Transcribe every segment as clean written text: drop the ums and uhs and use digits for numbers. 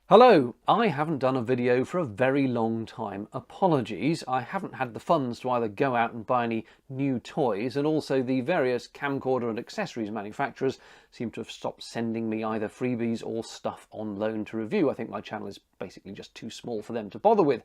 Hello, I haven't done a video for a very long time. Apologies, I haven't had the funds to either go out and buy any new toys, and also the various camcorder and accessories manufacturers seem to have stopped sending me either freebies or stuff on loan to review. I think my channel is basically just too small for them to bother with.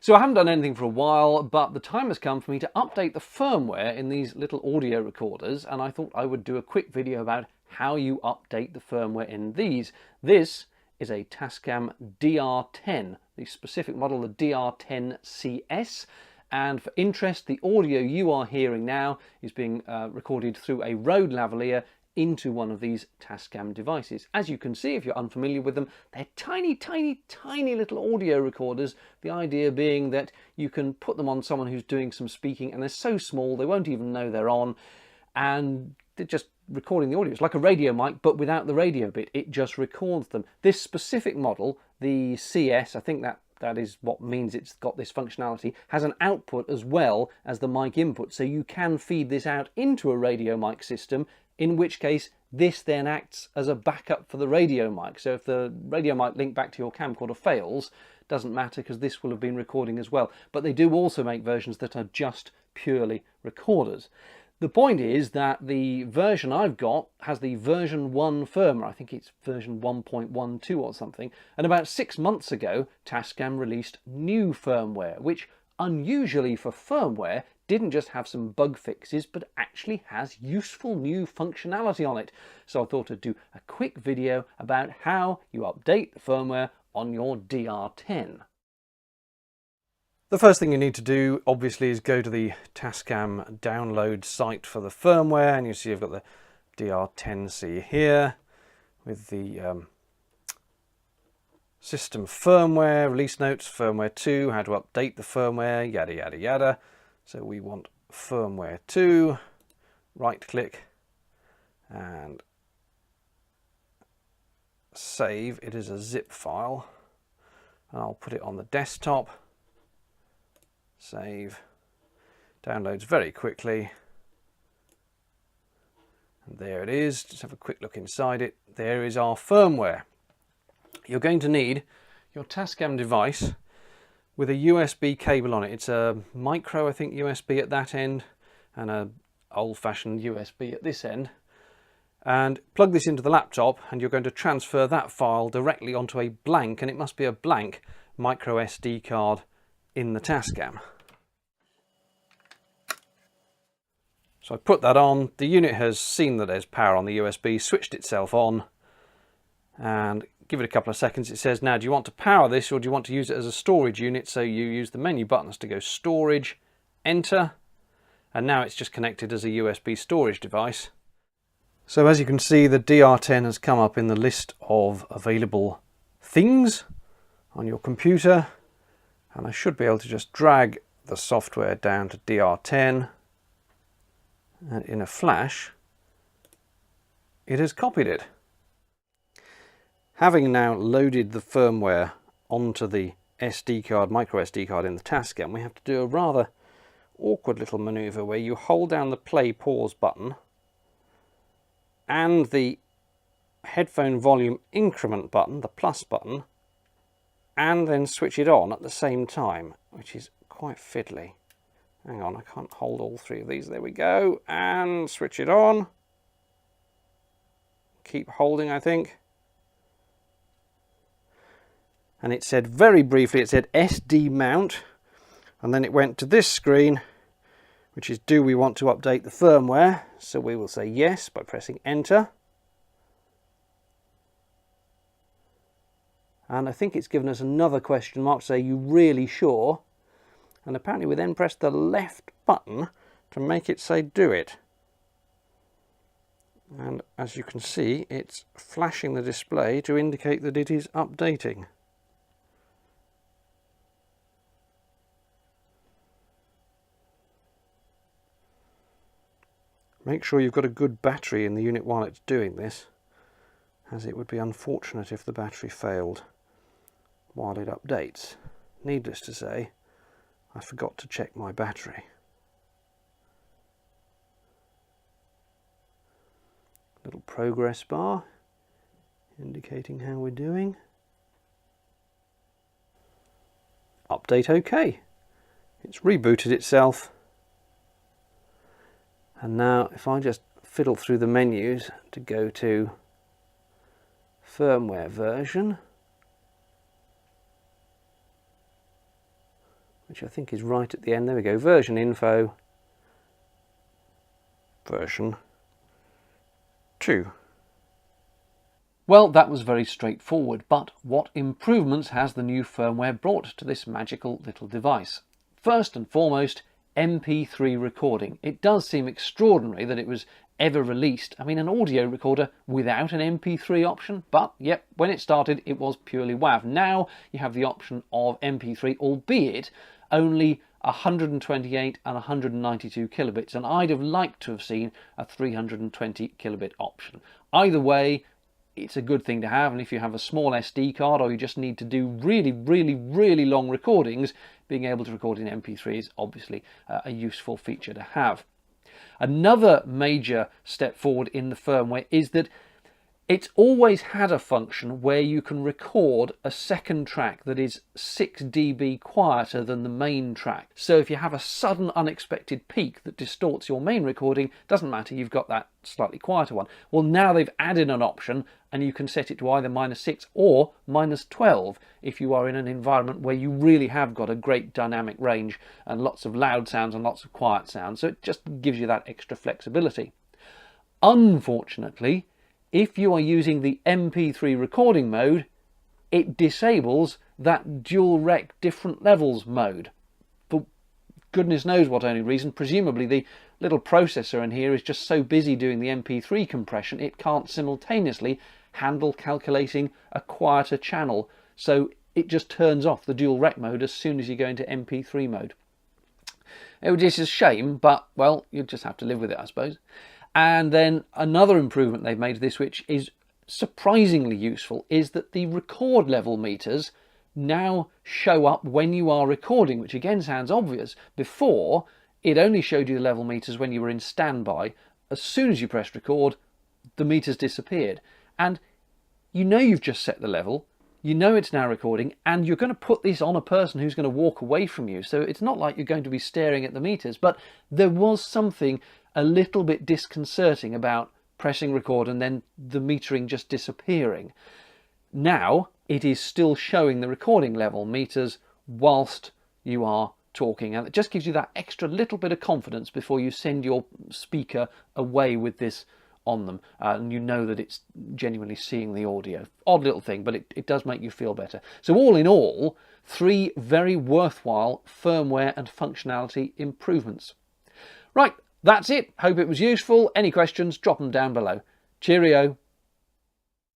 So I haven't done anything for a while, but the time has come for me to update the firmware in these little audio recorders, and I thought I would do a quick video about how you update the firmware in these. This is a Tascam DR-10, the specific model, the DR-10 CS. And for interest, the audio you are hearing now is being recorded through a Rode lavalier into one of these Tascam devices. As you can see, if you're unfamiliar with them, they're tiny, tiny, tiny little audio recorders. The idea being that you can put them on someone who's doing some speaking, and they're so small they won't even know they're on, and they're just recording the audio. It's like a radio mic, but without the radio bit. It just records them. This specific model, the CS, I think that is what means it's got this functionality, has an output as well as the mic input, so you can feed this out into a radio mic system, in which case this then acts as a backup for the radio mic. So if the radio mic link back to your camcorder fails, doesn't matter, because this will have been recording as well. But they do also make versions that are just purely recorders. The point is that the version I've got has the version 1 firmware. I think it's version 1.12 or something. And about 6 months ago, Tascam released new firmware, which unusually for firmware didn't just have some bug fixes, but actually has useful new functionality on it. So I thought I'd do a quick video about how you update the firmware on your DR-10. The first thing you need to do, obviously, is go to the Tascam download site for the firmware, and you see I've got the DR-10C here with the system firmware, release notes, firmware 2, how to update the firmware, yada yada yada. So we want firmware 2, right click and save. It is a zip file, and I'll put it on the desktop. Save. Downloads very quickly. And there it is. Just have a quick look inside it. There is our firmware. You're going to need your Tascam device with a USB cable on it. It's a micro, I think, USB at that end, and a old-fashioned USB at this end. And plug this into the laptop, and you're going to transfer that file directly onto a blank, and it must be a blank micro SD card in the Tascam. So I put that on. The unit has seen that there's power on the USB, switched itself on, and give it a couple of seconds. It says, now, do you want to power this, or do you want to use it as a storage unit? So you use the menu buttons to go storage, enter, and now it's just connected as a USB storage device. So as you can see, the DR-10 has come up in the list of available things on your computer, and I should be able to just drag the software down to DR-10, and in a flash it has copied it. Having now loaded the firmware onto the SD card, micro SD card in the Tascam, we have to do a rather awkward little maneuver where you hold down the play pause button and the headphone volume increment button, the plus button, and then switch it on at the same time, which is quite fiddly. Hang on, I can't hold all three of these. There we go. And switch it on. Keep holding, I think. And it said very briefly, it said SD mount. And then it went to this screen, which is, do we want to update the firmware? So we will say yes by pressing enter. And I think it's given us another question mark to say, you really sure? And apparently we then press the left button to make it say do it. And as you can see, it's flashing the display to indicate that it is updating. Make sure you've got a good battery in the unit while it's doing this, as it would be unfortunate if the battery failed while it updates. Needless to say, I forgot to check my battery. Little progress bar indicating how we're doing. update OK. It's rebooted itself. And now if I just fiddle through the menus to go to firmware version, which I think is right at the end. There we go, version info, version 2. Well, that was very straightforward, but what improvements has the new firmware brought to this magical little device? First and foremost, MP3 recording. It does seem extraordinary that it was ever released. I mean, an audio recorder without an MP3 option, but yep, when it started it was purely WAV. Now you have the option of MP3, albeit only 128 and 192 kilobits, and I'd have liked to have seen a 320 kilobit option. Either way, it's a good thing to have, and if you have a small SD card or you just need to do really long recordings, being able to record in MP3 is obviously a useful feature to have. Another major step forward in the firmware is that it's always had a function where you can record a second track that is 6 dB quieter than the main track. So if you have a sudden unexpected peak that distorts your main recording, doesn't matter, you've got that slightly quieter one. Well, now they've added an option and you can set it to either -6 or -12 if you are in an environment where you really have got a great dynamic range and lots of loud sounds and lots of quiet sounds. So it just gives you that extra flexibility. Unfortunately, if you are using the MP3 recording mode, it disables that dual rec different levels mode. For goodness knows what only reason. Presumably the little processor in here is just so busy doing the MP3 compression it can't simultaneously handle calculating a quieter channel. So it just turns off the dual rec mode as soon as you go into MP3 mode. This is a shame, but well, you just have to live with it, I suppose. And then another improvement they've made to this, which is surprisingly useful, is that the record level meters now show up when you are recording, which again sounds obvious. Before, it only showed you the level meters when you were in standby. As soon as you pressed record, the meters disappeared. And you know you've just set the level, you know it's now recording, and you're going to put this on a person who's going to walk away from you. So it's not like you're going to be staring at the meters, but there was something a little bit disconcerting about pressing record and then the metering just disappearing. Now it is still showing the recording level meters whilst you are talking, and it just gives you that extra little bit of confidence before you send your speaker away with this on them, and you know that it's genuinely seeing the audio. Odd little thing, but it does make you feel better. So all in all, 3 very worthwhile firmware and functionality improvements. Right, that's it. Hope it was useful. Any questions, drop them down below. Cheerio.